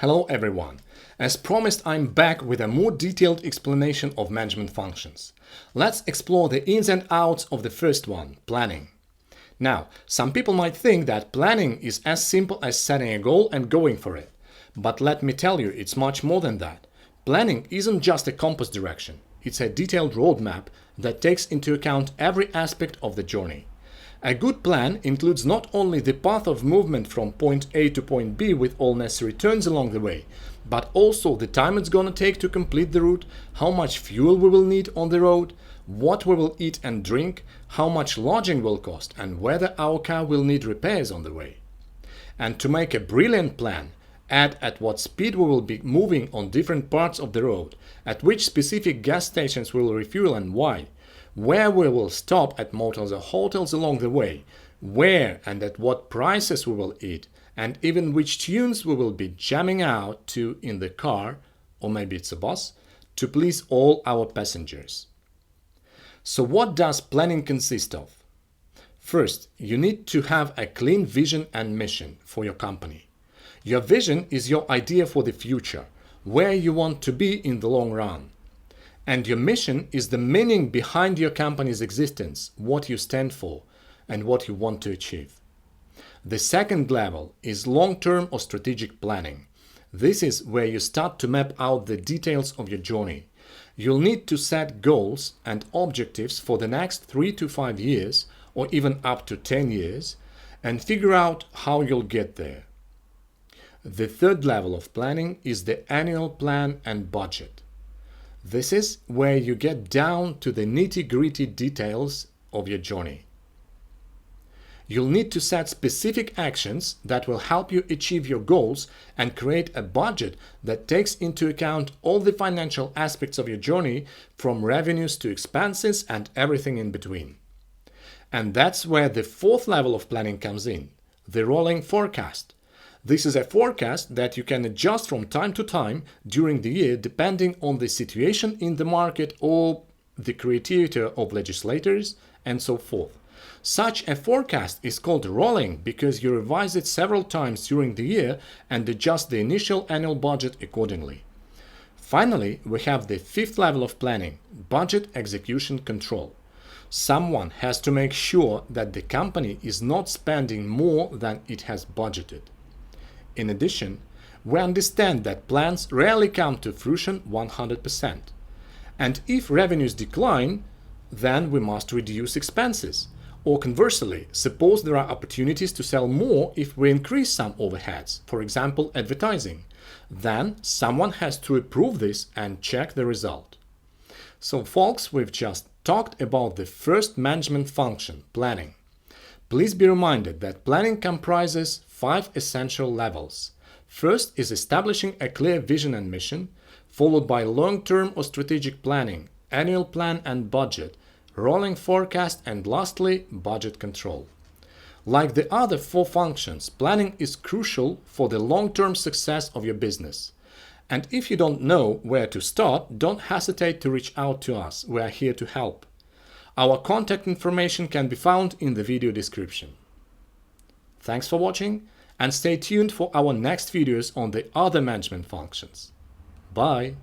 Hello everyone. As promised, I'm back with a more detailed explanation of management functions. Let's explore the ins and outs of the first one, planning. Now, some people might think that planning is as simple as setting a goal and going for it. But let me tell you, it's much more than that. Planning isn't just a compass direction. It's a detailed roadmap that takes into account every aspect of the journey. A good plan includes not only the path of movement from point A to point B with all necessary turns along the way, but also the time it's gonna take to complete the route, how much fuel we will need on the road, what we will eat and drink, how much lodging will cost, and whether our car will need repairs on the way. And to make a brilliant plan, add at what speed we will be moving on different parts of the road, at which specific gas stations we will refuel and why, where we will stop at motels or hotels along the way, where and at what prices we will eat, and even which tunes we will be jamming out to in the car, or maybe it's a bus, to please all our passengers. So what does planning consist of? First, you need to have a clean vision and mission for your company. Your vision is your idea for the future, where you want to be in the long run. And your mission is the meaning behind your company's existence, what you stand for, and what you want to achieve. The second level is long-term or strategic planning. This is where you start to map out the details of your journey. You'll need to set goals and objectives for the next 3 to 5 years, or even up to 10 years, and figure out how you'll get there. The third level of planning is the annual plan and budget. This is where you get down to the nitty-gritty details of your journey. You'll need to set specific actions that will help you achieve your goals and create a budget that takes into account all the financial aspects of your journey, from revenues to expenses and everything in between. And that's where the fourth level of planning comes in, the rolling forecast. This is a forecast that you can adjust from time to time during the year depending on the situation in the market or the creativity of legislators and so forth. Such a forecast is called rolling because you revise it several times during the year and adjust the initial annual budget accordingly. Finally, we have the fifth level of planning, budget execution control. Someone has to make sure that the company is not spending more than it has budgeted. In addition, we understand that plans rarely come to fruition 100%. And if revenues decline, then we must reduce expenses. Or conversely, suppose there are opportunities to sell more if we increase some overheads, for example, advertising. Then someone has to approve this and check the result. So folks, we've just talked about the first management function, planning. Please be reminded that planning comprises 5 essential levels. First is establishing a clear vision and mission, followed by long-term or strategic planning, annual plan and budget, rolling forecast, and lastly, budget control. Like the other 4 functions, planning is crucial for the long-term success of your business. And if you don't know where to start, don't hesitate to reach out to us. We are here to help. Our contact information can be found in the video description. Thanks for watching, and stay tuned for our next videos on the other management functions. Bye!